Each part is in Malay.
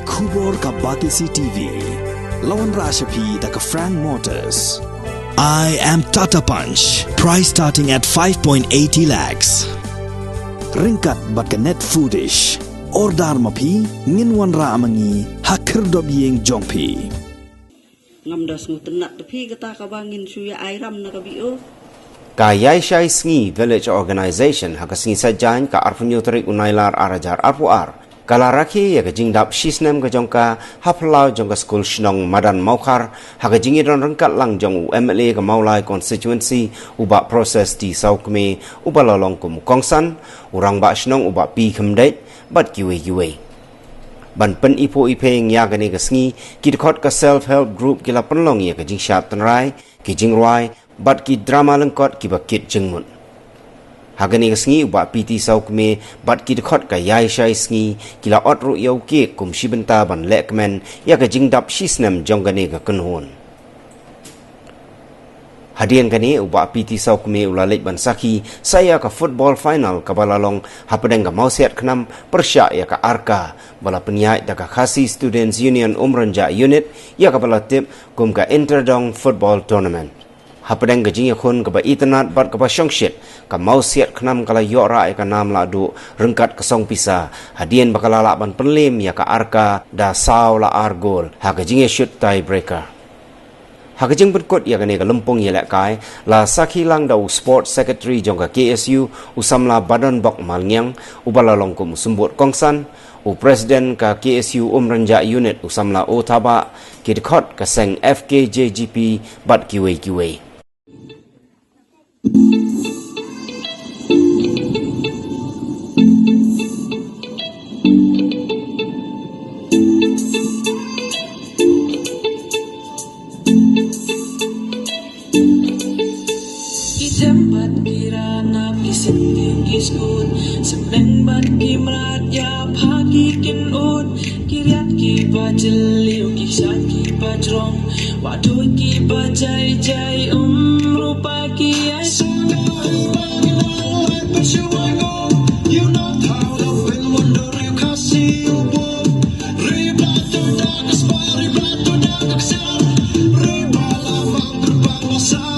Kubor ka Batisi TV. Lawan Rashapi da ka Frank Motors. I am Tata Punch. Price starting at 5.80 lakhs. Ringkat bat ka Net Foodish. Ordar mapi nginwan ra amangi hakir dob yeng jongpi. Ngamdas ngutenak tapi kata kabangin suya airam na kabio. Kayai Shai Sngi Village Organization hakasingi sajan ka arfunyo terik unailar arajar arpuar. Kalaraki ya kajingdap shisnem kajongka haplau jongka school shnong madan maukar hakajingi don rengkat lang jong UMLA ke maulai constituency ubak proses di saukme ubak lolong kum kongsan urang bak shnong ubak pi kemdet bat kiwe ban pen ipo ipeng ya gani kasngi kidkot ka self help group kila penlong ya kajing syap tenrai kijing ruai bat ki drama lengkot ki bakit jengmun hagani kasngi ubak piti saukme bat ki dekhot ka yai shai sngi kila ot ru yau ke kum shibenta ban lekmen ya ka jingdap shisnem jonggane ka kenhon hadian kani ubak piti saukme ulalek ban saki saya ka football final ka balalong hapadeng ka mausiat khnam persya ya ka arka bala penyai da ka khasi students union umranja unit ya ka balatip kum ka interdong football tournament hapadeng gajing yakun ka ba itnat bat ka ba shongshit ka mausiat khnam kala yora ka nam la du rengkat kesong pisa hadian bakalala ban penlim ya ka arka da saw la argol ha gajing shoot tie breaker ha gajing betkot ya kane ka lempong yelak kai la sakhilang da sport secretary jong ka KSU usamla badan bok malngyang ubala longkum sumbut kongsan u president ka KSU umrenja unit usamla otaba kidkhot ka seng FKJGP bat kiwe Tempat kirana pisit iskut Sembeng bat kimrat ya pagi kinut Kiriat ki bajeliu kisah ki bajrong Waduh ki bajai jai rupa ki ai You know how to win wonder you kasih ubur Ribet tu dak asbal ribet tu dak aksar Ribet lamang berbangsan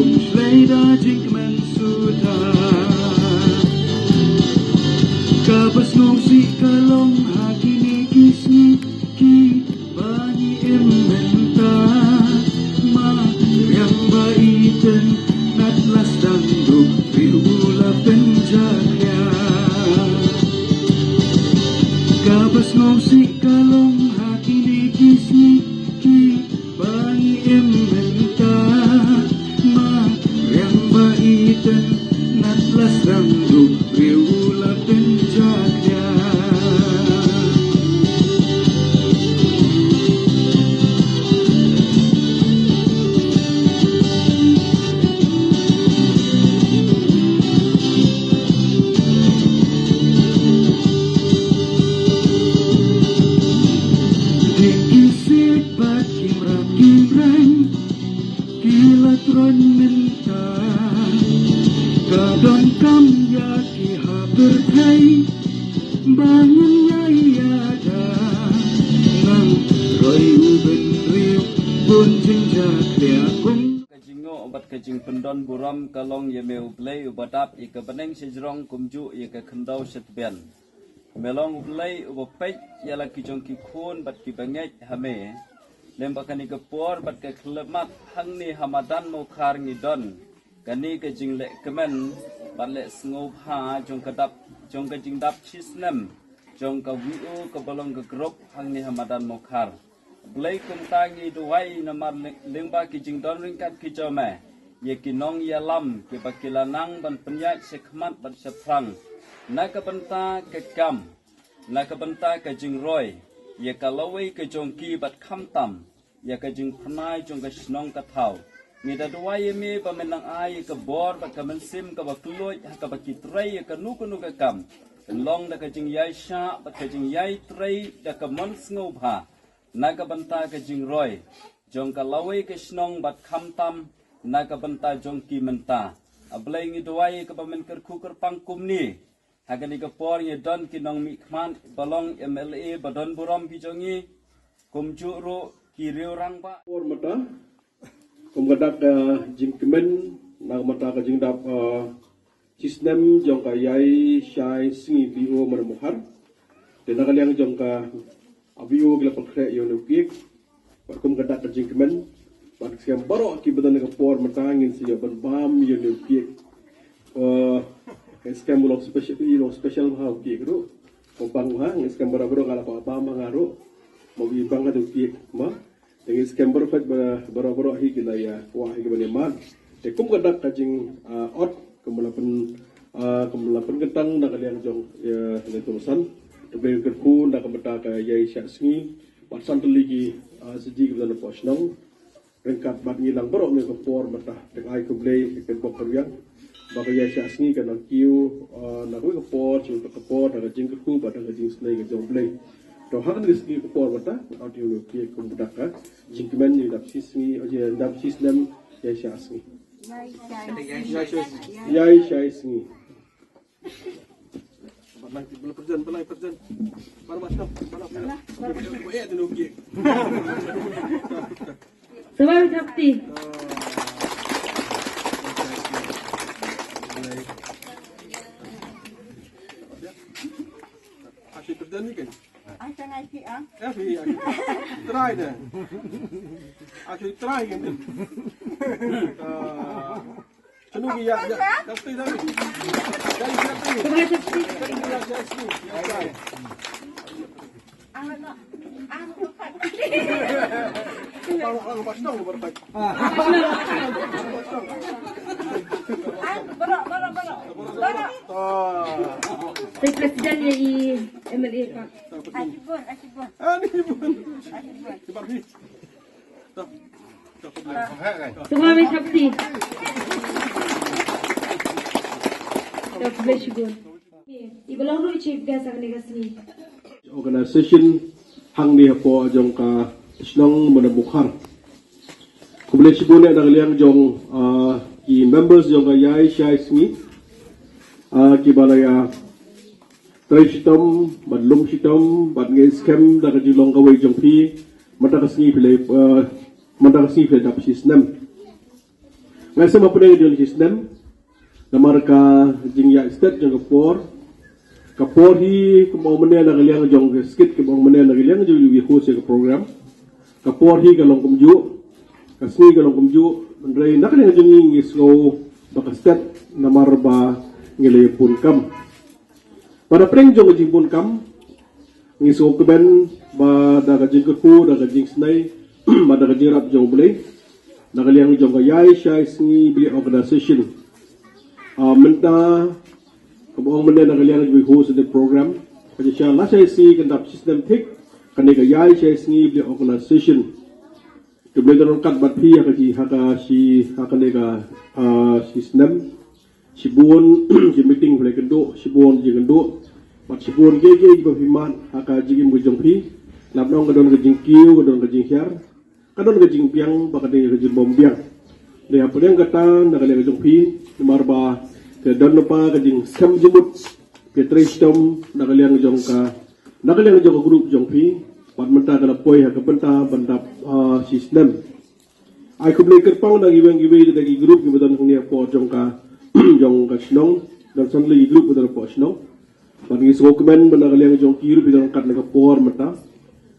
kum sleda jingmen suda kabas ngongsi kalong hakini kisni ki bani ementa ma yang baiten natlas danduk riula penjaya kabas ngongsi kalong hakini kisni ki bani ementa ma yang baiten natlas danduk riula penjaya dikisit bakim rakim reng kilatron minta kadon kam ya ki habertai bangun yayada nang roy uben riu bunjing jaklia kum Kajingo obat kajing pendon buram kalong yeme ublay ubadap ika beneng sejrong kumju ika kendau setbian. Melong ublay ubapej yala kijong kikun bat kibangej hame. Lembakan ika puar bat ke kelemat hang ni hamadan mukar ngidon. Kani kajing lek kemen bat lek sengub ha jong kedap jong kajing dap chisnem. Jong ka wiu ke balong ke grup hang ni hamadan mukar. Blay kumtangi duwai namar lengba kijing don ringkat kijome. Ye kinong yalam ke bakilanang ban penyat sekmat ban seprang. Naka benta ke kam. Naka benta ke jing roy. Ye kalawai ke jongki bat kamtam. Ye ke jing pernai jong ke senong katau. Ngida duwai ye me bamenang ai ke bor bat ke mensim ke bakluj ke bakitrai ye ke nuku ke kam. Long da ke jing yai sya bat ke jing yai trai da ke mons ngubha. Naga benta ke jing roy, jong ka lawai ke senong bat kamtam, naga benta jong ki menta. Ablay ngi duwai ke pamen kerkuker pangkum ni. Hagan ika por ye don kinong mikman balong MLA badon buram pijongi, kumju ro kiriu rang ba. Por mata, kum gadak jing kemen, nag mata ka jing dap cisnem jong ka yai syai singi bio menemuhar, dan nakaliang jong ka abiyo gila pangkre yon upik, kum gadak ka jing kemen, bat siam baro ki badan ka por mata ngin siya ban bam yon upik, skam ulok special ha upik ro, kompang ha skam baro kala pa bam ngaro, mau ibang ka upik ma. Dengan skam berfet baro hi kila ya wah hi kibane man te kum gadak kajing ot kemelapan kentang nak kalian jong ya ne tulisan te be kerku nak kemeta ka yai syasngi pasan teligi seji kibane posnong rengkat bat ngilang baro me ko por mata te ai ko blei ke bok riang ba ka yai syasngi kan kiu nak ko por chu ko por nak jing kerku bat nak jing slei ke jong blei to hakan riski ko por mata audio lo ki ko budaka jingmen ni dap sismi oje dap sisnem yai syasngi yai syasngi nanti belum perjan baru masuk ya tu ki Selamat Kapti. Asyik perjan ni kan Asyik ngaji ah. Try deh. Actually try kan. Cenung ya. Kapten dah. Dari kapten. Selamat Kapti. Kalau pasang berbaik. Saya presiden dari MLA Pak. Asibun. Sebab ni. Selamat Kapti. Dr. Syukur. Ibalang lu chief guest akan dikasih. Organisation hang ni hapo jong ka isnong menemukhar. Kubule sibune ada liang jong ki members jong ka yai syai smi ki balaya Traitom, badlum sitom, bad ngai scam da ka jilong ka wei jong pi mata ka sni pile dap sistem. Ngai sama pedang di sistem namar ka jing ya state jang kapor hi kemo mene na galiang jong skit kemo mene na galiang jo wi host ke program kapor hi galong kumju kasni galong kumju ndrei nak ne jing ngis go baka state namar ba ngile pun kam pada preng jong jing pun kam ngis go keben ba da ga jing ku da ga jing snai ba da ga jing rap jong blei na galiang jong ga yai shai sni bi organization menta kabong menda na kalian lebih host the program pada syala saya si kendap sistem tik kanega yai saya singi beli organisation tu boleh terangkat bat pi haka si kanega sistem si buon si meeting boleh kendo si buon je kendo bat si buon gege di bahiman haka jigim bujong pi labnong kadon kejing kiu kadon kejing hiar kadon kejing piang bakade kejing bombiang dia apa yang kata nak kalian kejong pi marba ke dan lupa kejing skam jemut ke tristom nak kalian jong ka grup jong pi pat menta kala poi ha ke benta bandap sistem ai ku blei kerpang nang iwang dari grup ki bedan ngnia po jong ka snong dan sanli grup bedan po snong pat ngi so kemen benda kalian jong ki grup bedan kat nak por meta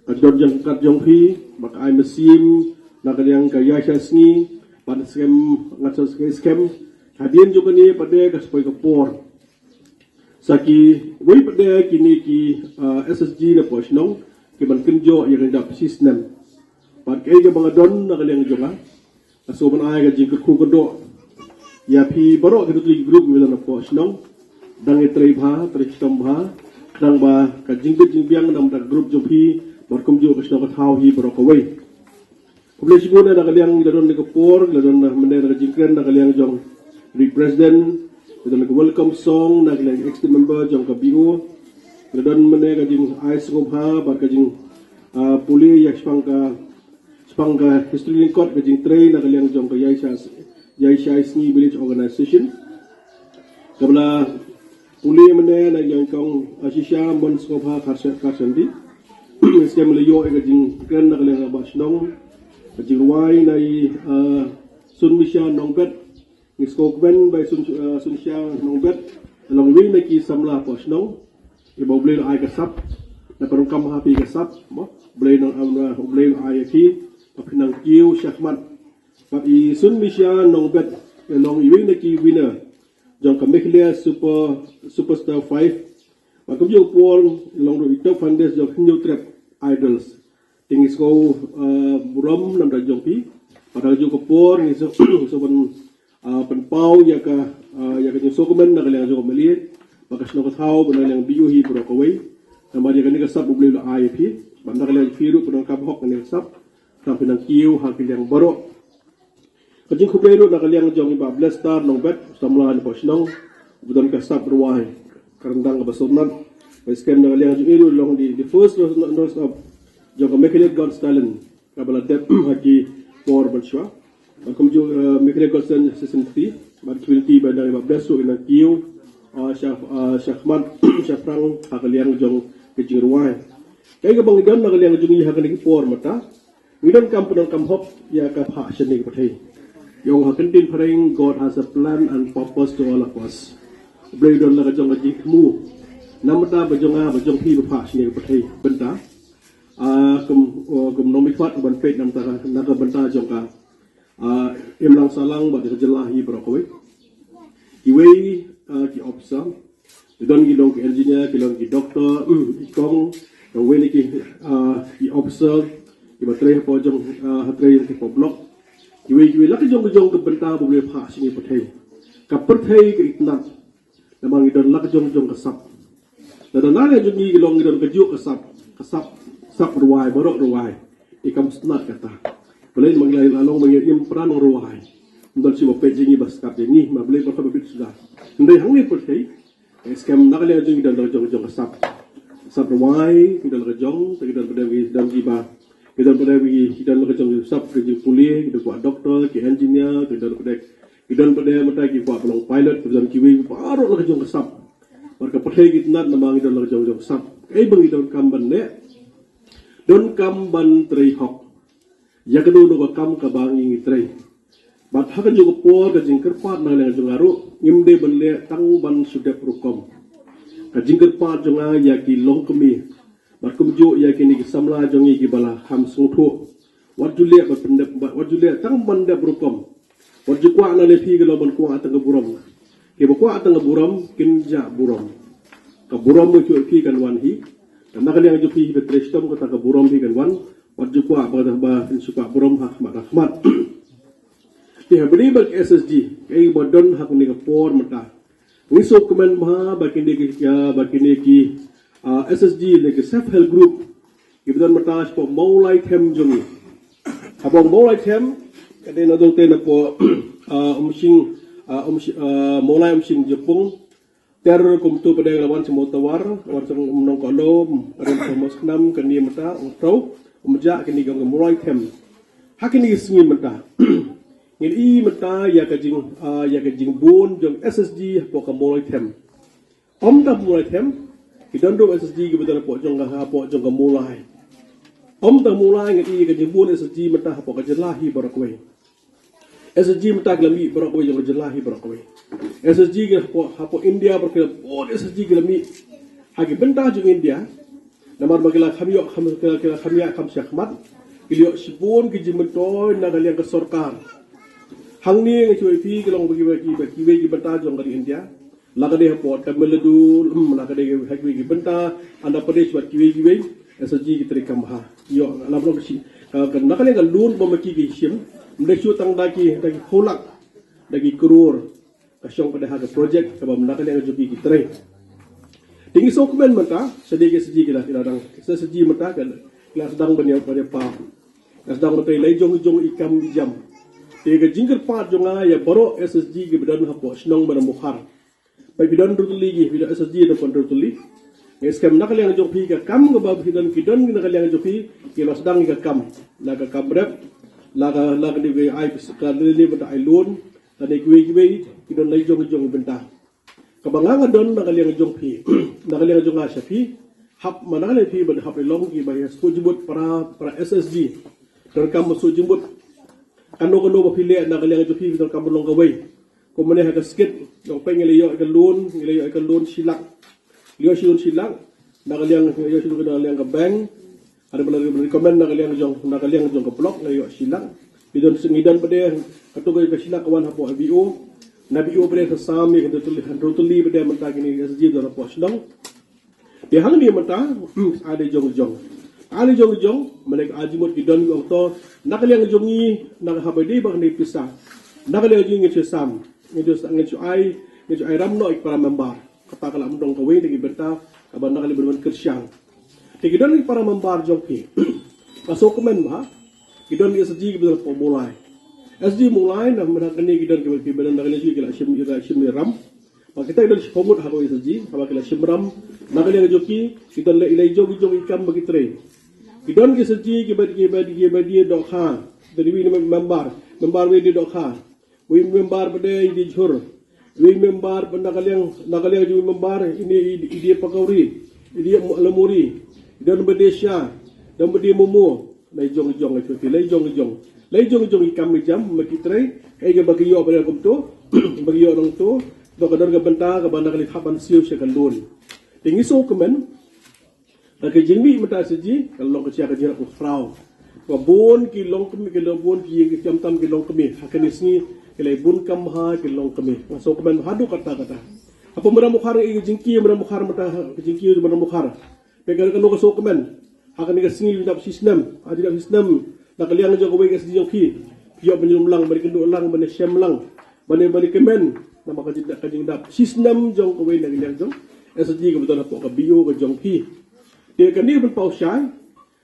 kadon jong kat jong pi mak ai mesim nak kalian ka yasha sngi pat skem ngatso skem hadian juga ni pada kaspoy kapor saki wei pada kini ki SSG na posnong ki ban kenjo yang dap sistem pat kai ga bangadon na kalian jonga aso ban ay ga jing ku godo ya pi baro ga dutli group wala na posnong dang etrei bha tristom bha dang ba ka jing biang nam da group jo pi bar kum jo kasno ka thau hi baro ko wei kuble sibona na kalian ladon ni kapor ladon na mende na jingkren na kalian jong represent dengan welcome song nak lagi extra member jong ka BO dan mana kajing ice ngobha bar kajing puli yak spangka history record kajing train nak lagi jong ka yaisha sni village organization kabla puli mana nak yang kong asisha mon ngobha karsandi skem leyo kajing kan nak lagi basnong kajing wai nai sunmisha nongbet Skokben by Sunsha Nongbet along wi na ki samla posnong ibaw blay ay kasap na parungkam happy kasap mo blay ng blay ay ki papinang kiw shakmat pat i Sunsha Nongbet along wi na ki winner jong kameklia superstar 5 makum yo pol along ro top fandes jong new trap idols tingis ko buram nam da jong pi padahal jo ko por ni so penpau ya ka sokumen na kalian jo melihat bakas no thau bana lang biu hi pro ko wei nama dia kan ka sab ublei la ai phi banda kalian firu pro ka bhok ni sab sampai nang kiu ha kalian baro kajing khubero na kalian jo ba blaster no bet samla ni posnong budan ka sab ruai karandang ka basurnat baskem na kalian jo iru long di first nose of jo ka mekele god stalin kabala dep haki por balshwa Bakum jo mekele godsen season 3 bar quality bandang 15 so ina kiu syahmat syafrang hakaliang jong kejing ruai kai ga bang dan nakaliang jong i hakali por mata widan kam punang kam hop ya ka pha shani pathai yong hakantin phareng God has a plan and purpose to all of us blay don la jong ji mu namata bajong pi pha shani pathai benta kum nomi kwat ban pet nam ta naga benta jong ka lang salang ba de jelahi brokoi iwei ki officer don gi dong engineer ki long ki doctor ikong dong wei ki officer ki batre po jong hatre ki po block iwei la ki jong ke benta bu le pha sini pathai ka pathai ki itna namang idon la ki jong ka sap dan na le jong gi long idon ka ju ka sap ruai borok ruai ikam snat kata boleh mengalai lalong mengirim peran ruai untuk si bapak jengi baskap jengi boleh bakal berbit sudah ndai hangi percaya skam nak le jong dan jong sap ruai kita lejong kita pada dan giba kita pada kita lejong sap ke puli kita buat doktor ke engineer kita pada mata ki buat pelong pilot dan kiwi baru lejong sap marka percaya kita nak namang kita lejong sap bang kita kamban ne don kamban trei hok ya kedua no kam ka bangi ngitrei Bat hakan juga por ke jingker pat na le jungaru ngimde benle tang ban sudah perukom. Ke jingker pat junga ya ki long kemi. Bat kumju ya ki ni samla jongi ki bala ham sungthu. Wat julia bat pendep wat julia tang ban de perukom. Wat jukwa na le pi ke lo ban kwa tang buram. Ke kwa tang buram kinja buram. Ka buram mo ki pi kan wan hi. Dan nak yang ju pi betrestom ko ta ka buram hi kan wan. Wat jukwa ba suka buram hak rahmat. Dia beri bagi SSG, kaya bodon hak ni kapor mata. Wisok komen mah bagi ni SSG ni self help group. Ibadon mata sepo maulai them jongi. Abang maulai them, kadang nadol ten apo maulai Jepung. Ter kumtu pada lawan semua tawar, lawan semua menong kolom, ada Thomas Knam kini mata utau, umjak kini gam maulai them. Hak ni sengi mata. Ini mata ya kajing bun jong SSG po kamolai them. Dah mulai them, kita ndo SSG kita po jong kamolai. Dah mulai ini kajing bun SSG mata po kajelahi berakway. SSG mata kelami berakway jong kajelahi berakway. SSG po India berkira bun SSG kelami hagi benda jong India. Namar bagila khamiyok syakmat. Iliyok sibun kajing mentoy nagaliang ke sorkar. Hang ni yang cuy pi kalau bagi benta jong dari India, laga deh pot tameledul, laga deh bagi benta, anda pada buat kiwi SSG kita rekam ha. Yo, lalu kasi, nak kalian lun memaki kisim, mereka tang daki holak, daki kurur, kasyong pada harga projek, sebab nak kalian jupi kita rek. Tinggi dokumen mata, sedikit SSG kita orang, SSG mata kan, kita sedang berniaga pada pa, sedang berniaga lejong ikam jam. Tiga jingkir pat jonga ya baru SSG ke bidan hapo senong menemukhar. Pai bidan rutuli gi bidan SSG do kon rutuli. Eskam nakal yang jopi ka kam ke bab bidan nakal yang jopi ke lo sedang ka kam. Laga kabrep laga di ai ka ni benda ai loan tadi giwe bidan lai jong benta. Kabangangan don nakal yang jopi. Nakal yang jonga syafi hap manakal pi bad hap long gi bayar sujubut para SSG. Terkam sujubut kano bapile na kaliang jupi bitan kamulong gaway. Kung maneh ka skit, yung pay ngiliyo ikan loan silak. Liyo silak, na kaliang ka bank. Ada pala recommend na kaliang jong ka blok ngiliyo silak. Bidon sengidan pada katugay ka silak kawan hapo BO. Na BO pada sa sami rutuli pada mentag ni SSG do rapo silong. Di hang ni mata ada jong. Ali jong mereka ajimut gidon gong to nakaliang jongi nakahabadi bang ni pisah nakaliang jongi ngesam ngeju ai ramno ik para member kata kala mendong kawin lagi berta kaban nakali berman kersyang gidon ik para member jongki masuk komen ba gidon SSG betul mulai SSG mulai nak menakani gidon ke bedan nakali juga shim ram kita idol pomut hako SSG apa kala shim ram nakaliang joki gidon ilai jong ikam bagi train. Idon ke seji ke badi dokha dari wi member we di dokha wi member pada di jhur wi member nakaliang ju member ini dia pakauri dia lemuri dan bedesya dan bedi mumu lai jong lai jong ikam jam makitre kai ke bagi yo pada kumtu bagi yo orang tu do kadar ke benta ke banda kali haban siu sekalun tingi so komen Lagi jengmi mata seji kalau kerja kerja aku frau. Wabun kilong kami kilobun jam tam kilong kami. Hakenis ni kilai bun kamha kilong kami. Masuk kemen hadu kata. Apa meramukhar jengki meramukhar mata jengki meramukhar. Pegal kan masuk kemen. Hakenis singi dapat sistem. Ada sistem. Nak liang jago baik seji jengki. Piok menyumlang balik kendu lang balik syamlang. Balik kemen. Nama kajing dapat sistem jong kowe nak liang jong. SSG kebetulan apa ke bio ke jongki. Dia kan dia berpau syai,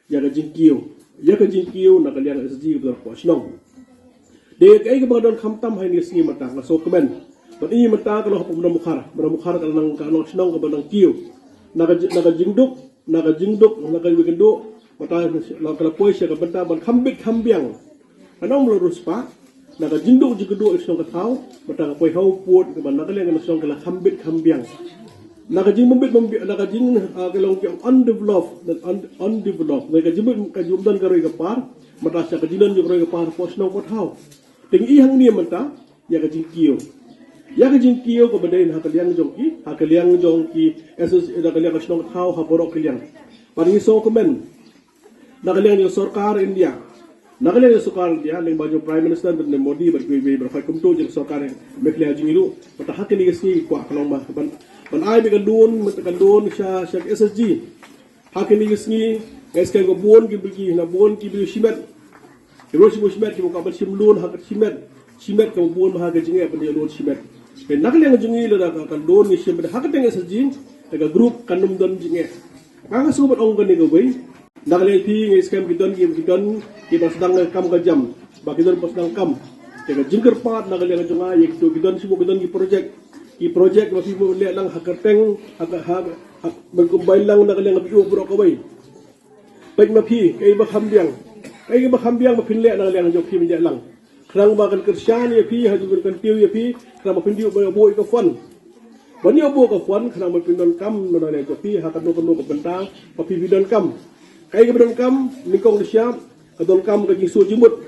ya ke jingkiu, nak kalian SSG berpau senong. Dia kai ke badan kamtam hai ni singi mata, masuk kemen. Bani mata kalau menemukhar kalau senong ke badan kiu. Nak jingduk, nak jingduk, mata kalau poi syai ke benda ban kambiang. Anong melurus pak, nak jingduk juga dua senong ke tau, mata poi hau puat ke badan kalian senong ke kambiang. Nakajing kalau undeveloped nakajing dan karoi kapar matasya kajilan jo karoi kapar posno pot hau Tinggi hang ni mentah ya ka jingkio. Ya ka jingkio ko badain hakaliang jongki esus hakaliang ka snong thau ha borok kaliang. Paring so komen. Nakaliang yung sarkar India. Nakaliang yung sarkar India leng baju Prime Minister Narendra Modi berfai kumtu jeung sarkar meklia jingilu patah hakili gesi kwa kalong ma ban ai be kadun sya SSG. Hakili gesi esken go bon ki na bon ki bi shimet. Terus shimet ki ka ban shimlun hakat shimet ka bon ma hakat jinge ban lon shimet. Ben nakaliang jingi la ka kadun ni shimet hakat teng SSG daga group kanum don jinge. Kanga sobat ong gani go bay. Nakaliang pi ngai scam gidon kita sedang kam ka jam. Bagi don pas sedang kam. Daga jingker pat nakaliang jonga yek to gidon sibo gidon ki project masih mo le lang hakarteng berkumpul lang nakaliang pi ubro ka bay. Baik mapi kay ba hambiang mapinle nakaliang jok pi menjak lang. Kerang makan kersyaan ya pi haju berkan tiu ya pi kerang mapindi bo ka fon. Bani obo ka fon kerang mapindon kam no na jok pi hakat no ka bentang papi bidon kam. Kay gabon kam nikong siya kadon kam ka jisu jimut.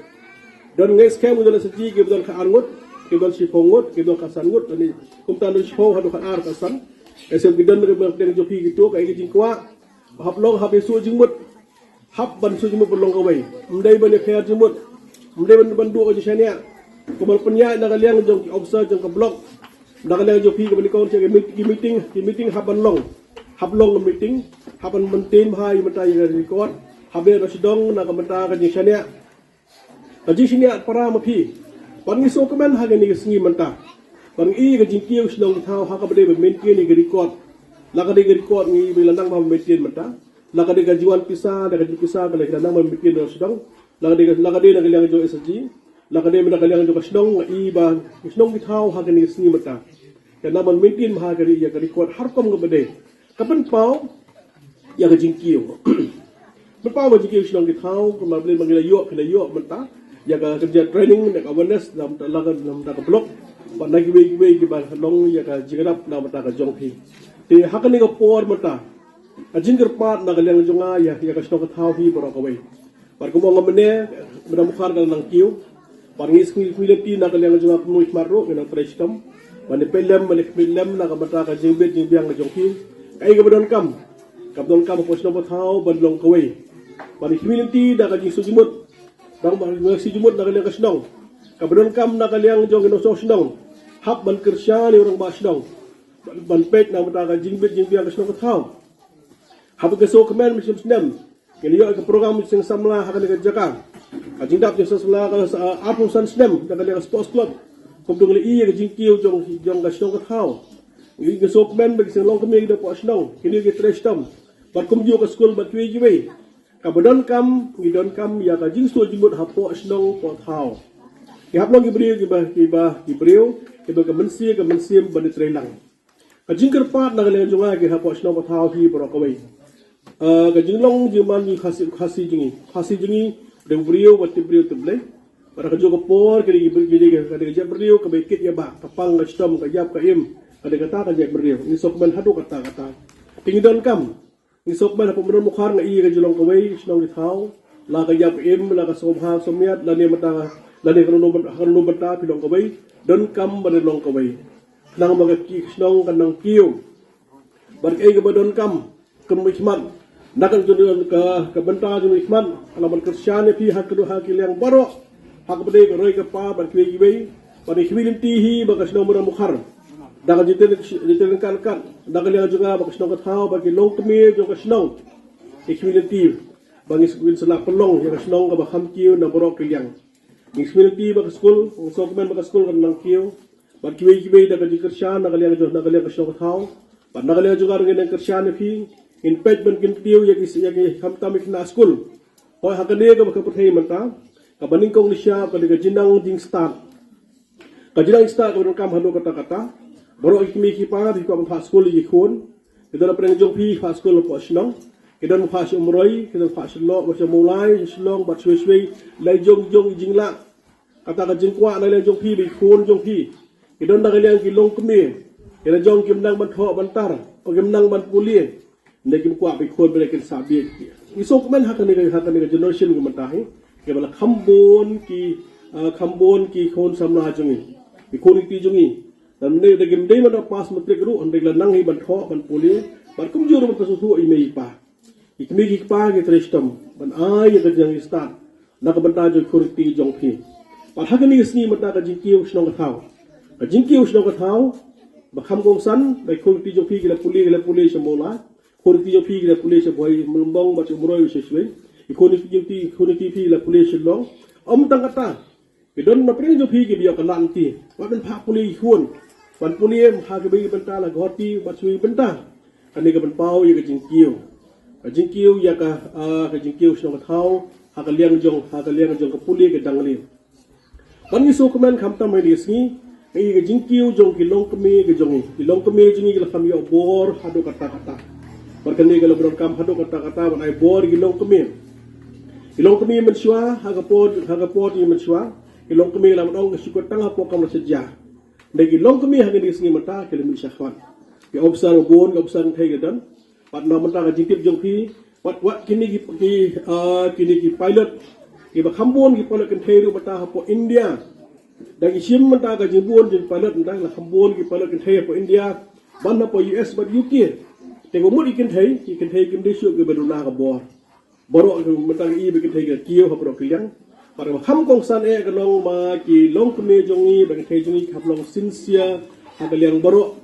Don ngai scam udon sa ji gabon ka angut, gabon si pongut, gabon ka sangut ani kumtan do sipo hadu ka ar ka san. Esem gidon ka deng jok pi gitu kay jingkwa. Haplong hab su jimut. Hab ban su jimut belong ka bay. Mdai ban khair jimut. Mdai ban bandu ka jisania. Kumal penya nakaliang jong observe jong ka blog. Nakaliang jok pi ka nikong siya meeting haban long. Hablong meeting haban mentin hai mata yang record habe rasidong na kamata ka jisania ka jisania para mapi pangi so komen ha ni sngi manta pangi ka jingkiu snong thau ha ka bade mentin ni record la ka de record ni bilandang ma mentin mata la ka de ka jiwan pisa da ka pisa ka la nang ma mentin rasidong la ka de na kaliang jo SG la ka de na kaliang jo kasnong iba snong thau ha ka ni sngi mata ka naman mentin ha ka ri ya ka record har kom ka bade kapan pau ya ka jingkiu berpau jingkiu sinong di thau kuma beli mangila yo menta ya ka kerja training nak awareness dalam ka blog ba nagi we ba long ya ka jigarap na mata ka jongpi te hakani ka por mata a jingker pat na galang jonga ya ka sinong ka thau hi boro ka we par ko mo ngamne bena mukhar ka nang kiu par ngis kuilati na galang jonga mu ikmaro na prestam bane pelem na ka mata ka jingbet jingbiang ka jongpi ay gabadon kam ko sino thau bandlong kawai bani community da ka jisu jimut bang si jimut na kaliang kasnong kabadon kam na kaliang jong ino snong hap ban kersyan orang ba snong ban pek na mata ka jingbet jingbiang kasnong thau hap ka so kemen misim snem kini yo ka program sing samla hakan ka jaka ka jindap jeng samla ka apun san snem da kaliang sports club kumdung li ka jingkiu jong kasnong thau Ini gesok men bagi selong kami kita puas nong, kini kita restam. Bakum juga ke sekolah batu jiwe. Kabadon kam ya kajing sul jimut hapo asnong pot hau. Ki haplong gibriu kita ke mensim bani trelang. Kajing kerpat na kalian junga ki hapo asnong pot hau hi berokawai. Kajing long jiman ni khasi jingi deng briu bati briu tebleh. Para kajo kapor kini gibriu kebekit ya ba kapang gastom kajap kaim. Ada kata kan jak beriu ni sokban hadu kata tingidon kam ni sokban apa menurut mukhar ngai ka julong kawai snong thau la ka yap la ka sobha somiat la ni mata la ni kanu bata pilong kawai don kam badalong kawai nang magaki snong kanang kiu bar kai ka badon kam kemikmat nakal judul ka benta judul ikman alaman kersyane pi hakdu hakil yang baro hak bade ka roi ka pa bar kiwi bar hibilin tihi bagas snong menurut mukhar daga jiten kan daga liang juga bagas nong kathau bagi long kemi jo kasnong equality bagi school sela pelong jo kasnong ka baham kiu na borok liang equality bagas school sokmen bagas school kan nang kiu bagi kiwi daga jikersyan daga liang kasnong kathau ban daga liang juga ngene kersyan fi in page ban kin kiu ya ham tamik na school hoy hakane ka bakaputhei manta ka baning kong nisya ka daga jinang ding start ka kam hanu kata Baru ikimi kipa di kuam fast school ikun kita nak pernah jumpi fast school po senang kita nak fast umroi kita fast lo macam mulai selong bat suai lai jong jingla kata ka jingkwa lai jumpi ikun jumpi kita nak kalian kilong kemi kita jong kim nang ban tho bantar o kim nang ban puli ne kim kwa ikun belekin sabi isok men hakan ni generation ko matahi ke bala khambon ki Khambon ki khon samna jungi ki khon ti jungi dan ne de gem de man pas matrik ru on de la nang hi ban tho ban poli ban kum juru ban pasu i mei pa ikmi ki pa ki tristam ban ai ga jang start na ka banta jo khur ti jong phi pa hagani sni mata ka jingkiu snong ka thau ka jingkiu snong ka thau ba kham gong san ba khur ti jong phi ki la puli shamola khur ti jong phi ki la puli se boy mbong ba chu mroi se shwe khur ti phi la puli shilong om tang kata Kidon na pring jo phi ki biya ka lan ti wa ben pha puli khun ban puli em ha ke bi ben ta la goti ba chui ben ta ani ka ben pau ye ka jing kiu ya ka jing kiu sno ka thau ha ka liang jong ka puli ke dang li ban ni so komen kham ta mai dis ni ai ka jing kiu jong ki long kami ke jong ki long kami jing ki la kham yo bor ha do kata par kan ni ka lo kam ha do kata ban ai bor ki long kami ilong kami mensyua haga pot ni mensyua ilong kami lam dong syukur tang hapo kam sejah dagi ilong kami haga ni singi mata ke lim syahwan ke obsar bon ke obsar thai gadan pat na mata ga jingtip jong phi wat kini ki pilot ki ba khambon ki pilot kan thai ru mata hapo India dagi sim mata ga jimbon jing pilot ndang la khambon ki pilot kan thai hapo India ban hapo US bat UK tego mut ikin thai kim de syuk ke baduna ka bor borok mentang i bikin thai kieu ha borok kliang para kham kong san e ka long ma ki long kme jongi bikin thai jongi khap long sinsia ha ka liang borok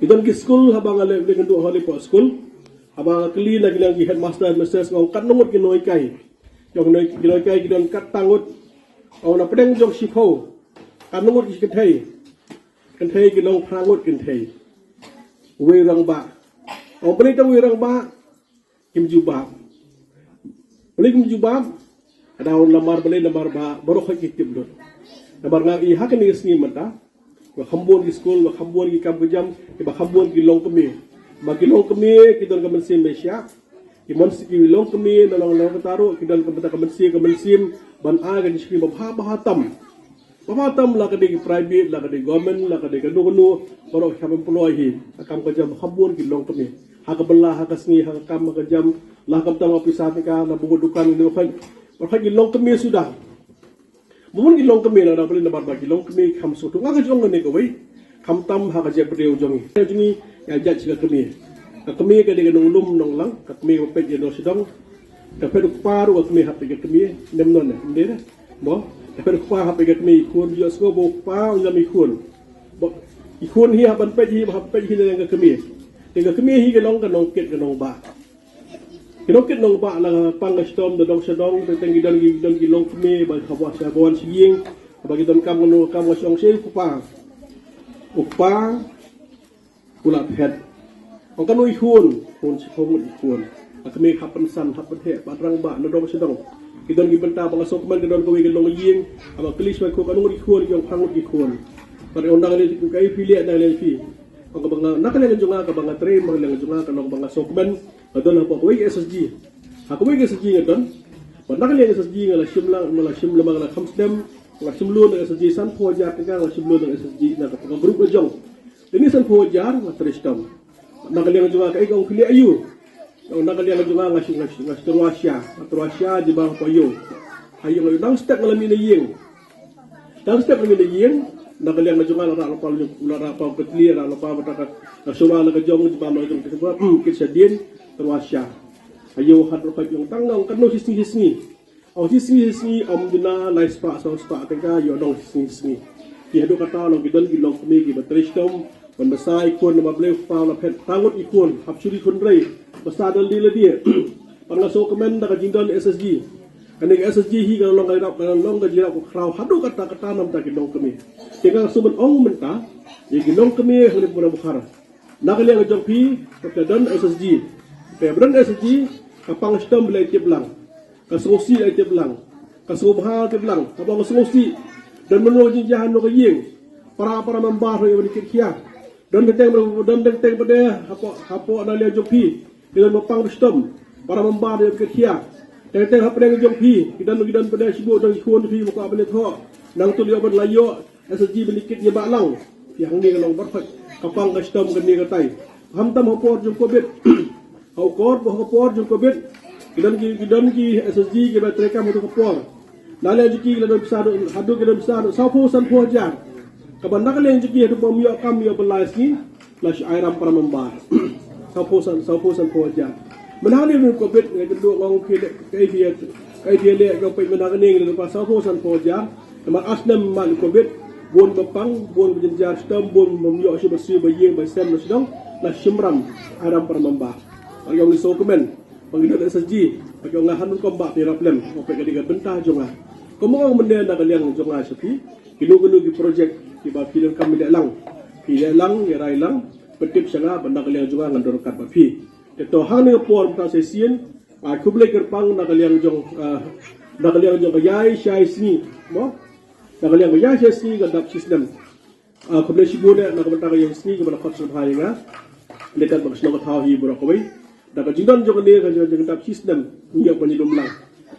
idon ki school ha bang ale bikin du holi po school ha bang kli la gilang ki headmaster masters ngong kat nongot ki noi kai jong noi ki noi kai ki don kat tangut au na pedeng jong shikho kat nongot ki kan thai ki long prangot kin thai we rang ba au bre tang we rang ba kim ju ba Balik menjubab, ada orang lamar ba, baru kaki tiblot. Lamar ngai hakan ni sini mata, khambon di school, khambon di kamp jam, khambon di long kami. Bagi long kami kita nak mensim Malaysia, ki long kami dalam taruh kita nak mensim ban aga di sini bahatam lah kadai private lah kadai government lah kadai kanu baru kami employee akam kerja khambon di long kami. Hak belah hak seni hak kam hak jam lah kam tama pisah tika na buku dukan ni kan berhak gilong kami sudah bukan gilong kami lah dah boleh lebar bagi gilong kami kam suatu ngah jong ni kawai kam tam hak je berdeu jongi jongi ya jat siga kami ke dengan ulum nong lang kami pepet je no sedang tapi paru kami hak tiga kami nemnon ni dah bo tapi paru hak tiga kami kun dia sko bo paru ngam ikun bo ikun hi hak ban pet hi dengan kami Tiga kami hi gelong ka nong kit ka nong ba. Kinokit nong ba la pangastom da dong sedong teng gidan gilong kami ba khawa sa bawan siyeng bagi don kam no kam wasong sei upa pula phet. Ong kanoi hun si khomut ikun. Kami hapen san hapen he patrang ba no dong sedong. Kidon gibenta pangasok man kidon ko gilong yeng aba klis ba ko kanong ikun yung pangut ikun. Pare ondang ni ku kai pili ada le fi. Ang banga nakalang junga ka banga tre magalang junga ka ng banga sokben adon hapo ko SSG ako wi SSG ngadon pa nakalang SSG ngala shimla mga khamsdem ngala shimlo ng SSG san po jar ka ngala shimlo ng SSG na ka group ka jong ini san po jar ma tristam nakalang junga ka ikong pili ayu nakalang junga nga Russia di bang po yo ayo nang step ngala mi na yeng nakalang na junga lara pa petli lara pa matakat nasura na kajong di pamalo jong kisabwa kitsa din Russia ayo hat pa yung tangang kano hisni au hisni am dina nice pa so spa ka yo dong hisni ki hado kata lo gidon gilong kumi gi batristom ban basai kon na mable pa la phet tangot ikon hapsuri kon rei basa dal di dia pangaso komen da jingdon SSG kaning SSG hi ka long ka jira ko kraw hado kata nam ta gilong kumi tinggal sumen ong menta ye gilong kumi hole pura bukhara nakali ang jong pi dan SSG pebran SSG kapang stom belai tiblang kasosi ai tiblang kasobha tiblang kapang kasosi dan menuju jahan no yeng para membar yo dikit kia dan teng pada hapo analia jong pi dengan mapang stom para membar yo dikit kia teng hapeng jong pi gidan pada sibu dan ikon pi muka abele tho nang tu dia berlayo SSG belikit ye balang yang ni kalau berfak kapang custom kan ni katai hamtam hopor jong covid hopor jong covid gidan ki SSG ke batreka moto hopor Nala jiki la do besar hadu ke besar sapo san po jar. Kaban nak le jiki hadu bom yo kam yo belas ni la syairam para membar. Sapo san po jar. Menali ni ko bet ngai do ngong kai dia le ko pe menang ni le pas sapo san po jar. Teman asnam man ko bet bon bapang bon jenjar stem bon mom yo si bersih baye ba sem no sedang la shimram aram para membar. Yang ni so komen panggil ada saji bagi orang hanun kombat ni problem ko pe kadiga bentah jonga. Komo mende na kaliang jonga sepi kilo-kilo di projek di ba film kami lang ya rai lang petip sanga benda kaliang jonga ngandor kat ba pi to hang ni por ta sesien a kuble kerpang na kaliang jong yai shai sni mo na kaliang yai shai sni ga dap system a kuble sibune na benda kaliang sni ga bala khot sun hai nga lekat ba sno ka hi bro ko bai da ka jingdan jong ni ga jong dap system ni ya pani dum lang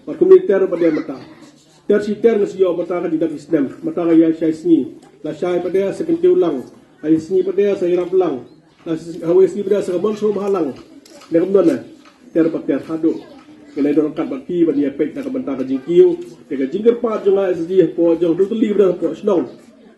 ba komuniter ba dia mata Ter ngasih mataka di dalam Islam, mataka ya syai sini, la syai pada sekentiu lang, ay sini pada sayarap lang, la hawa sini pada sekamon so mahalang, nak kemudian ter hadu, kena dorong kat baki bagi efek nak bentang jingkiu, jika jingkir pat jonga sejih po jong tu li pada po senong,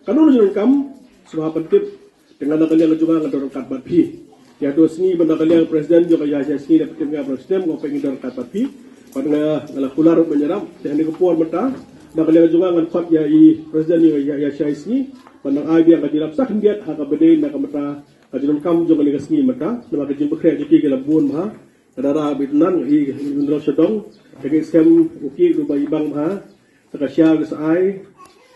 kanun jong kam, semua pentip dengan nak kalian juga dorong kat baki, ya tu sini benda kalian presiden juga ya syai sini dapat kena presiden ngopeng dorong kat baki. Pada ngala kular menyerap dan dikepor mata nak kalian juga ngan fat ya presiden ya syais ni pandang idea ka dilap sak ndiat ha ka bede nak mata ka dilum kam juga ni kasni mata nama ka jim bekre jiki ke labun ha kadara bitnan i ndro sedong ke scam uki du bai bang ha ka sya ga sai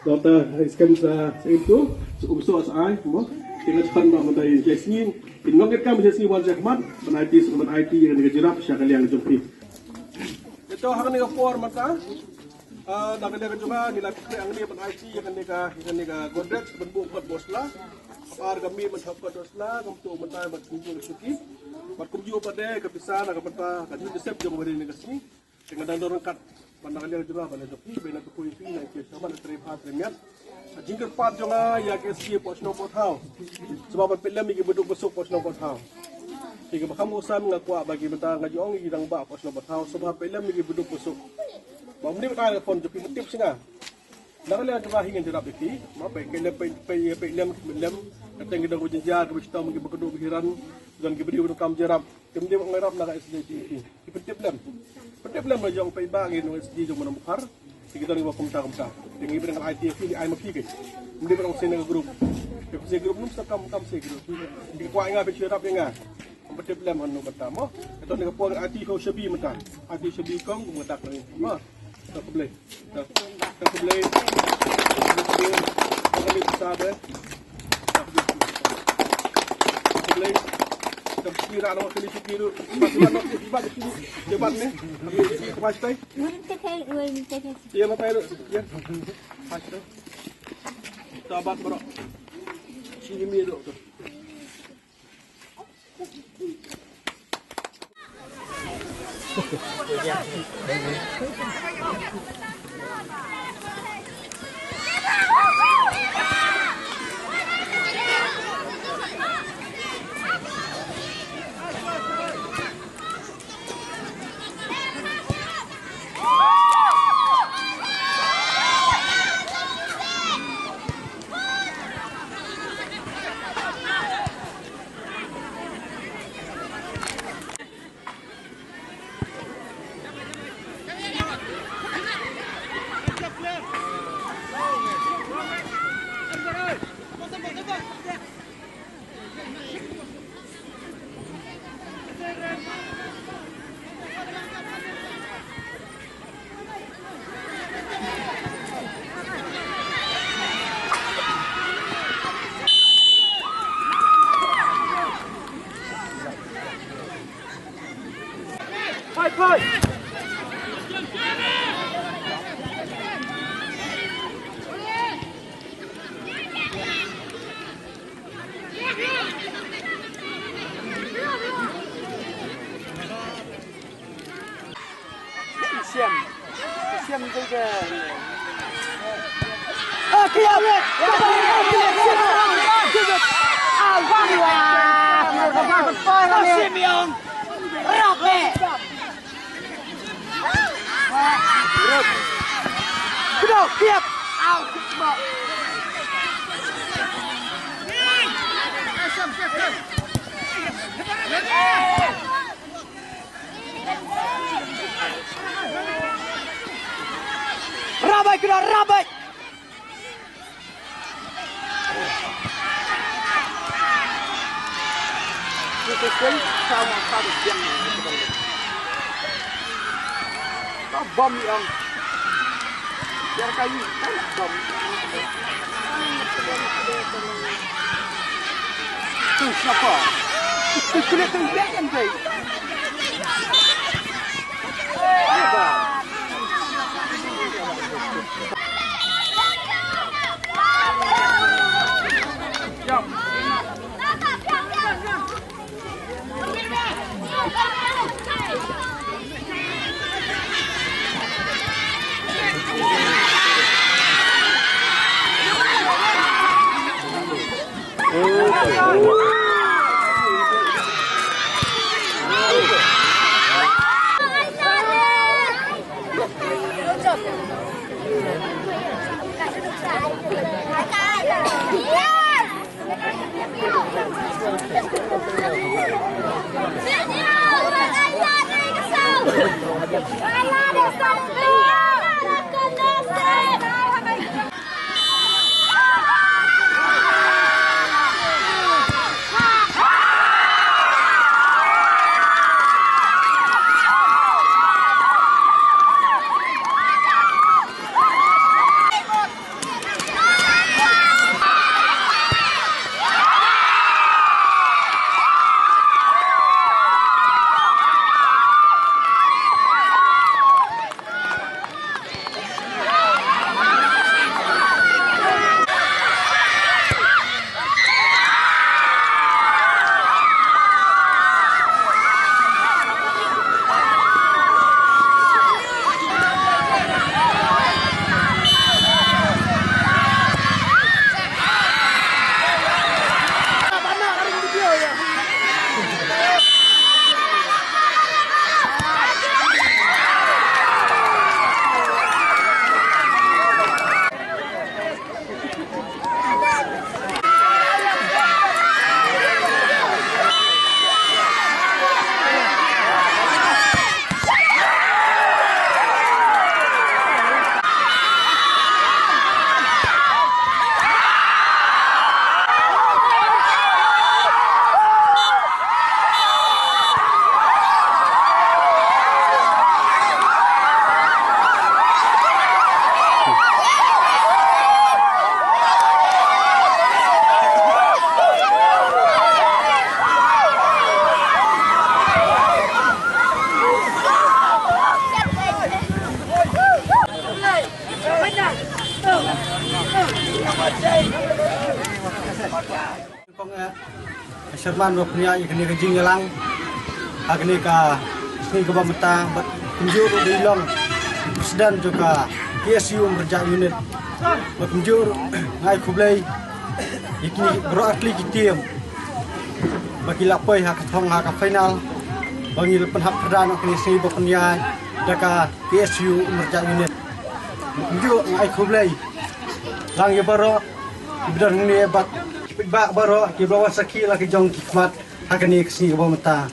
dota scam sa itu umso sai mo tingat kan ba mata syais ni ingok kam syais ni wan jakmat ban IT yang digirap sya kalian jumpi. Ito hang ni por mata nak dia juga nilai ang ni ban IT yang ni ka godret ban bu pat bosla par kami man hap bosla kam tu mata bat kunju suki bat kunju pade ka pisana ka mata ka ni sep jong bari ni kasni dengan dan dorong kat pandang dia juga ban tapi bena tu pui fi na ke sama trip ha premier jingkar pat jonga ya ke si posno pothau sebab pelam mi beduk besuk posno pothau jika bakam usam ngakwa bagi beta ngajong idang ba pos no batau sebab pelam ni buduk busuk bang ni beta telefon jepi tip singa nak le ada hingan jerap iki ma pe kelem pe lem kateng idang ujar wis tahu magi bekedu bihiran dan gibri uduk kam jerap kemudian ngarap nak SDG iki petip lem jong pe bangin no SDG jong menemukar kita ni bakum ta dengan ibran IT ini ai mapi ke kemudian orang sene grup se grup num sakam se grup di kwa inga pe jerap inga Petip lem hanu pertama, itu ni kapur hati kau sebi mentah, hati sebi kau mentak ni, mah tak boleh, tak boleh, tak boleh besar deh, tak boleh, tak kira nama kali kira, masih nak ibadat kiri, ibadat ni, pasti. Iya apa itu? Ya, pasti. Tabat berok, sini miru tu. xem cái kìa. Kìa. Vâng là. Nó xem miệng. Rọc nè. Kena kiap. Au kebak. Rabai kena rabai. Kita sama harus yang bom yang biar kayu kayak bom. Tu siapa? Tu kulit tu yang baik. Serman punya ikni kejing ngelang, agni ka sini ke bamata, penjuru di long, presiden juga PSU berjaya unit, penjuru ngai kublai, ikni beratli kitim, bagi lapai hak thong hak final, bagi penhak perdana ikni sini berpunya, deka PSU berjaya unit, penjuru ngai kublai, lang ye baro, bidang ni bat. Bak baro ki bawa saki la ki jong hikmat hakani kesini bawa mata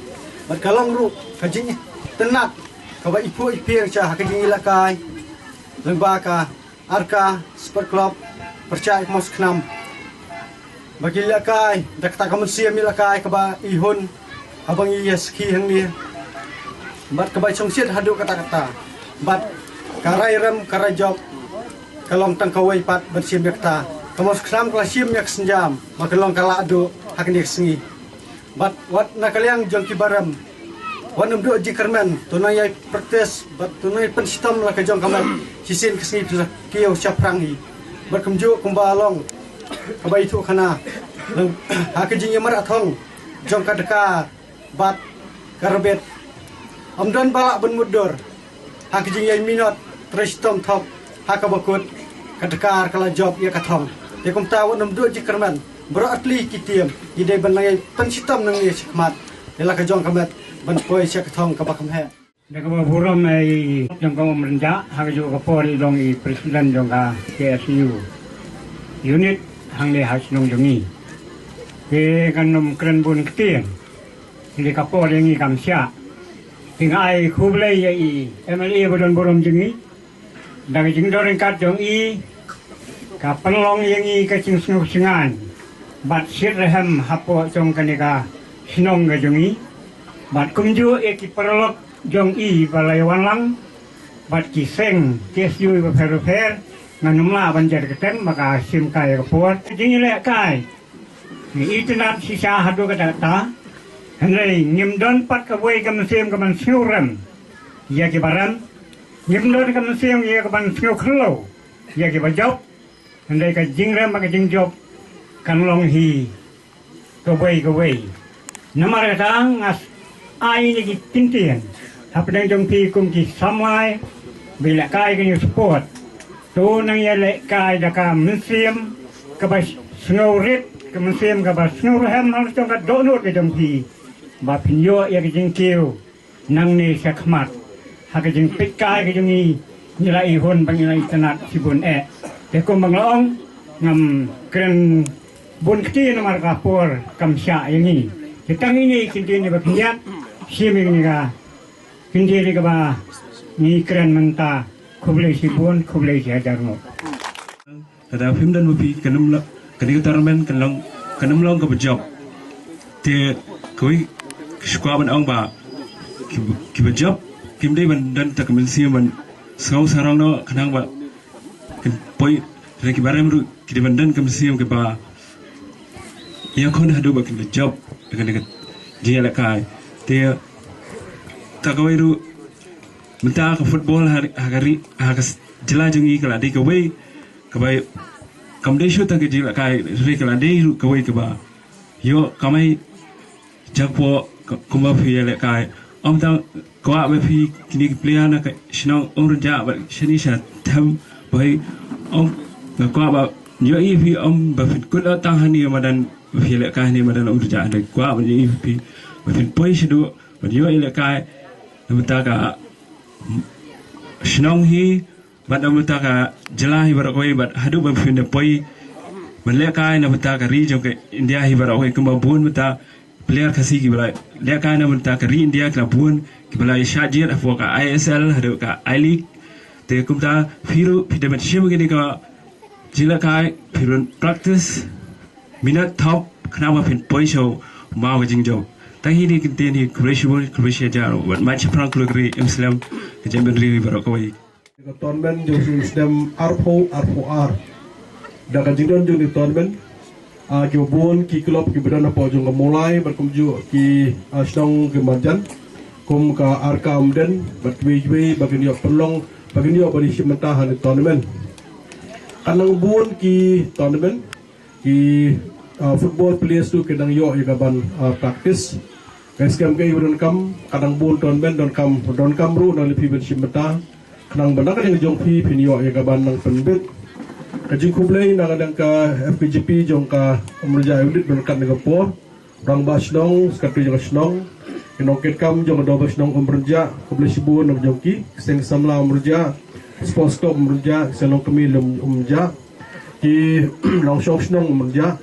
berkalong ru kajinya tenat ka ba ipu ipir cha hakani ilakai lembaka arka sport club percaya mos knam bagi ilakai dak ta kamun siam ilakai ka ba ihun abang yes ki hang ni bat ka ba chong sit hadu kata-kata bat karai ram karai job kalong tang kawai pat bersiam yakta Kamus kesam kelasim yak senjam, makelong kala adu hak ni sengi. Bat wat nakaliang jongki baram. Wan umdu jikerman tunai praktis bat tunai pensistem la kejong kamat sisin kesengi kiau syaprangi. Berkemju kumbalong kabai itu kana. Hak jing yamar athong jong kadeka bat karbet. Amdan balak ben mudur. Hak jing yai minot trestom top hak bakut kadekar kala job ya kathong. Dia tahu nam dua jikerman beratli kitiam ide benai pensistem nang ni sikmat ela ka jong kamat ban poi syak thong ka bakam he Dengan buram yang kau merenjak, hang juga kapolri dong presiden juga KSU unit hang le hasnong jongi. Ke kanum keren bun ketin, di kapolri ni kamsia. Hingga ai kublai MLA budan buram jongi, dari jingdoren kat jongi, kapelong yang kacing sengup sengan, bat sirhem hapo jong kanika sinong ga jongi, bat kumju perlok jong balai wanlang bat kiseng KSU per nganumla banjar keten maka sim kai kapor jingi le kai ni internet sisa hadu kata henry ngimdon pat ka wei kam sim kam siuram ya ki baran ngimdon kam sim ya kam siu khlo ya ki bajop henry ka jingram maka jingjop kan long hi ka wei namar kata ngas ai ni ki tintian apa yang jom pi kum ki samai bila kai kan support tu nang ya le kai da ka museum ka ba snow rit ka museum ka ba snow ham nang jong ka do no ke jom pi ba pinyo ya ke jing kiu nang ni sakmat ha ke jing pit kai ke jing ni lai hon bang lai tanat sibun te kum bang long ngam kren bun kti namar ka por kam sya yang ni kitang ini kinti ni ba piat siming ni ka Kindiri ke bah ni keren mentah kublai sibun kublai siajarno. Kada film dan movie kanum tarmen kanum long ke bejok. Te koi sekolah ban ong ba ki bejok kim dei ban dan tak mensi ban sau sarang no kanang ba poi reki barem ru ki ban dan kamsi ke ba ya kon hadu ba ki bejok dengan dia lakai te takawai ru mentah ke football hari jela jengi kala di kawai kabai kamdei shoot tak jela kai re kala di kawai kaba yo kamai jakpo kumba fi le kai om tang kwa be fi kini player na kai shnong urja ba shini sha tham bai om kwa ba yo i fi om ba fit kul tang hani madan fi le kai ni madan urja de kwa ba i fi ba fit poi shidu ba yo i le kai namutaka shnong hi bat namutaka jelahi barakoi bat hadu ban finde poi meleka namutaka ri jong ke India hi barakoi kumba bun muta player kasi ki balai leka namutaka ri India kla bun ki balai shajir afoka ISL hadu ka I League te kumta firu pidamat shim gini ka jilakai firun practice minat top kenapa fin poi show mau jingjo tahi ni kinti ni Croatia jaro wat match perang kelugri Islam kejamban riwi barakoi tournament jong Islam R4R da kajingan jong di tournament ki bon ki klub ki bedana po jong mulai berkumju ki Ashnong ke Marjan kum ka Arka Amden batwi bagini pelong bagini bani simenta han tournament kanang bon ki tournament ki football players tu kedang yo igaban practice KSKM ke iburan kam kadang bun don kam ru nang lipi ben simeta kadang benak yang jong pi pinyo igaban nang penbet kajing kublai nang kadang ka FPGP jong ka umrja unit ben kan ngapo rang basnong sekatri jong snong inoket kam jong do basnong umrja kublai sibun nang jongki seng samla umrja sports club umrja selong kami umrja ki long shop snong umrja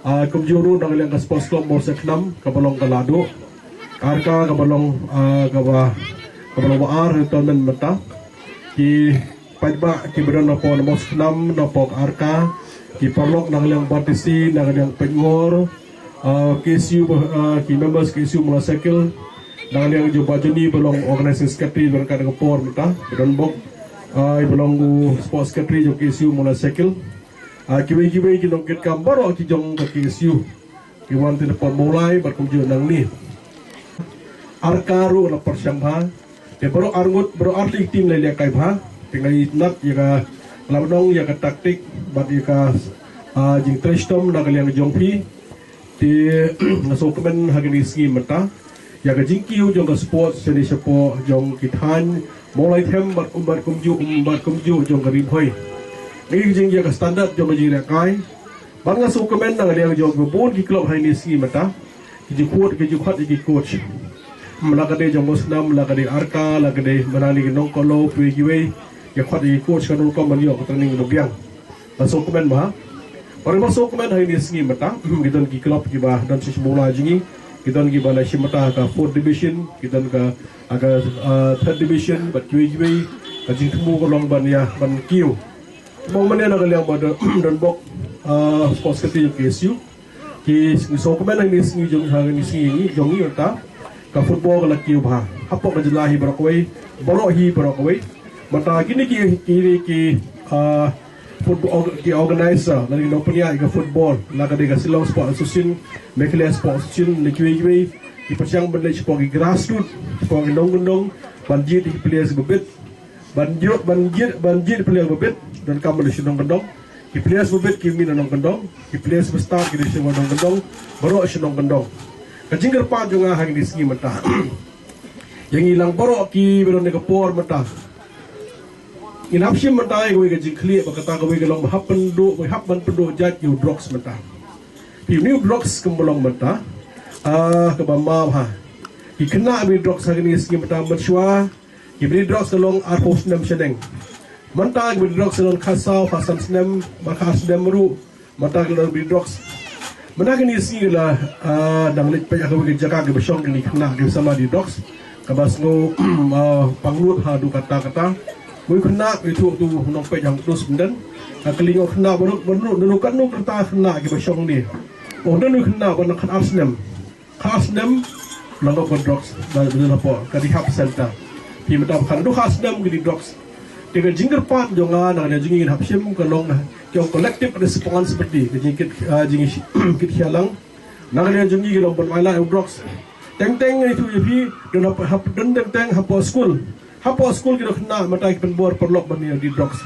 kumjuru nang liang sports club Morse 6 kabalong kalado arka kabalong waar tournament mata ki pajba ki beran nopo Morse 6 nopo arka ki parlok nang liang partisi nang liang pengor KSU ki members KSU motorcycle nang liang jo bajuni belong organizing secretary berkat ngepor mata beran bok belong sports secretary jo KSU motorcycle kibai kinongkit kambar o kijong ke KSU kiwan tin pemulai berkunjung nang ni arkaru na persyamha te bro arngut bro arti tim le kai bha tingai nat ya ka labnong ya ka taktik bat ya ka jing trestom na kaliang jongpi te nasokemen hagini ski mata ya ka jingkiu jong ka sports seni sepo jong kithan mulai them bat kumju jong ka ribhoi ini jing ya standar jom jira kai bangga sukemen nang dia jom bon ki club hai ni si mata ki kuat ki coach melagade jomos nam melagade arka lagade menani genong kolo puigiwe ya khwat i coach kanun ko manyo training lobiang masuk komen bah ore masuk komen hari ni singi mata gidan ki club ki bah dan si bola jingi gidan ki bala si mata ka 4th division gidan ka aga 3rd division bat puigiwe ka jing temu ko long ban ya ban kiu bong mane na kaliang bada dan bok sports kati KSU ki so komen hari ni singi jong hari ni singi jongi ota ka football la kiu bah hapok ka jelahi barakoi borohi barakoi mata gini ki football ki organizer lagi no punya ka football la ka de Silong Sport Association Mekhle Sport Association le kiwi ki pasiang benda sport ki grassroots sport ki dong banjir ki players bebet banjir players bebet dan kamu di Silong Kendong ki players bebet ki min nong Kendong ki players besar ki di Silong Kendong baru Silong Kendong kajingger pa juga hari di sini mata yang hilang baru ki beron ke por mata inapsim mata ai ke jing clear bakata ke ke long hap pendu jat you drugs mata pi new drugs kembolong mata ke bamba ha ki kena bi drugs hari ni sini mata bersua ki bi drugs long ar host nam sedeng mata bi drugs long khasau khasan snem bakas dem ru mata ke bi drugs mana kini sini lah dang lek payah ke jaga ke besong ni kena ke sama di drugs kabas ngo panglut ha du kata Woi kena itu tu nompek yang terus benden. Kelingo kena baru nukan nu kerta kena ke besong ni. Oh dan nu kena baru kan Arsnem lalu ke drugs baru apa ke rehab center. Pi mata kan du Arsnem ke drugs. Dengan jingger pat jongan ada jingin hapsim ke long yang kolektif ada sepangan seperti ke jingin kit hialang. Nang jingi ke long bermain drugs. Teng itu pi dan hap dan teng hapa school kita kena mata kita bor perlok bani di drugs.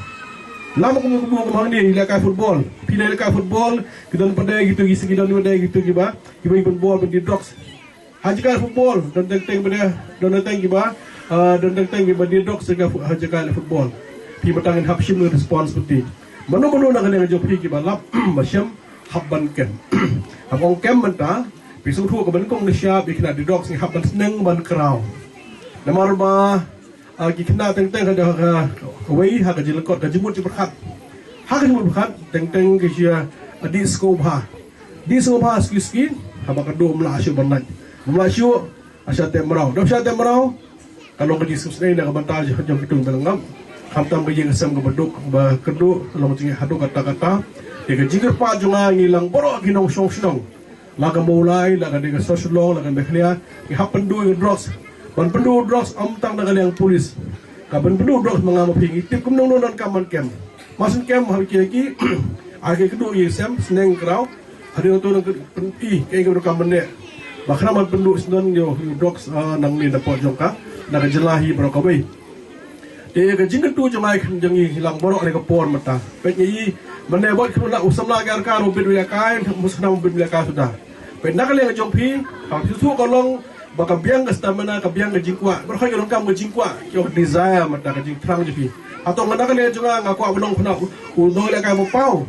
Lama kumu kemang ni lekai football. Pilih lekai football kita pada gitu gisi kita pada gitu kiba ibu bor di drugs. Hajikan football dan teng pada dan teng kiba dan teng kiba di drugs sehingga hajikan football. Pi matangin hapsim nu respons seperti. Mano nak kena job pi kiba lap masyam habban ken. Habong kem menta pisung tu ke benkong ni siap ikna di drugs ni habban seneng ban kerau. Namar ba kena teng ada away ha gaji lekot gaji mut berkat ha gaji mut berkat teng ke sia di scope ha ski ha ba kado mla asyu banat mla asyu asya temrau dah asya temrau kalau gaji susnai nak bantal jom kitung belengam hamtam gaji ngasam ke beduk ba kedo long jingi hadu kata-kata de gaji gerpa junga ngilang borok ginong song laga mulai laga de social laga bekhlia ki happen do drugs ban pendu drugs amtang dengan yang polis kaban pendu drugs mengamuk hingi tip kumnong non kaman kem masun kem hari ki age kedu isem seneng krau hari tu nang penti ke ke kaman ne bakra man pendu snon yo drugs nang ni dapat jongka nak jelahi brokabai de ke jing tu jomai jangi hilang borok le ke por mata pe ni mane bot ku la usamla gar kan ubid wiya kain musnam ubid wiya ka sudah pe nak le jongpi ha su ko long baka biang ke stamina ke biang ke jingkwa berkhoi ke longkam ke jingkwa yo desire mata ke jing trang jepi atau ngana ke juga ngaku abong khna udo le ka mo pau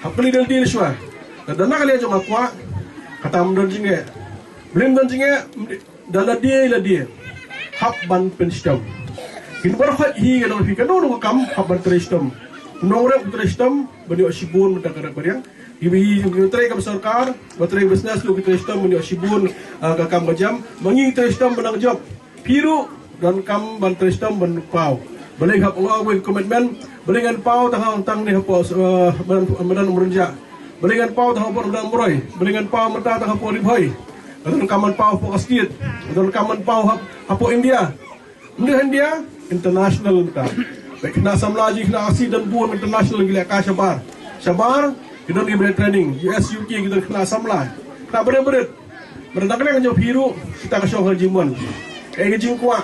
hapli del dil shwa dan nak le jo ngaku kata mdon jinge blim don jinge dala dia hap ban penstam kin berkhoi hi ke long fi ke no kam hap ban tristam nongre tristam bani osibun mata ke bariang ibi tray ka sarkar batray business lu kita sistem menyo sibun ka kam jam mangi sistem benang job piru dan kam ban sistem ban pau boleh hap ngawin komitmen boleh ngan pau tang ni hapo medan merja boleh ngan pau tang hapo medan muroi boleh ngan pau mata tang hapo ribhoi dan kaman pau fokus state dan kaman pau hapo India international mata baik kena samlaji kena asi dan buan international gila ka sabar kita ni beri training US UK kita kena samla tak berat nak kena jauh biru kita ke syong jimun jingkwa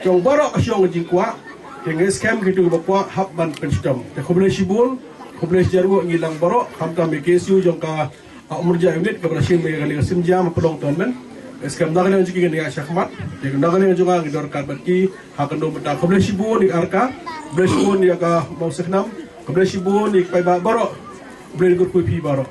jong barok ke syong jingkwa yang scam gitu bakwa hab ban penstam te khoble sibul khoble jaru ngilang barok hamta mekesu jong ka umurja unit ke berhasil kali sim jam pelong tonmen scam nak kena jiki ni syakmat de nak kena juga ngidor kat baki hakendo beta khoble sibul ni arka khoble sibul ni ka mau seknam khoble sibul ni pai barok Beri good pi baro.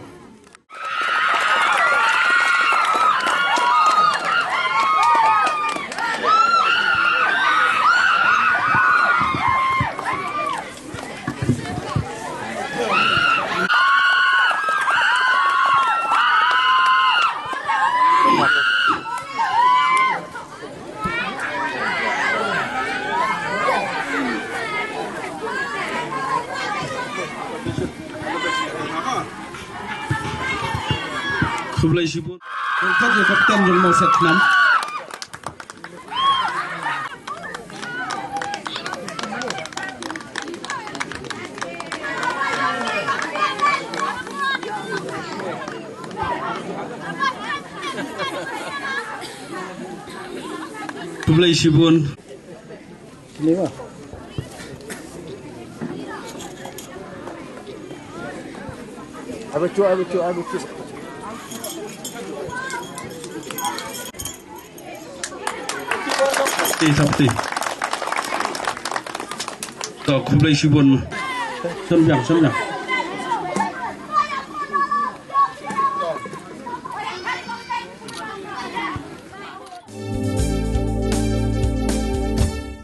Kublai Shibun. Rengkat ya kapten yang mau set 6. Kublai Shibun. Ini mah. Abu cu. Sabti. Tak Kublai Shibun. Senjang.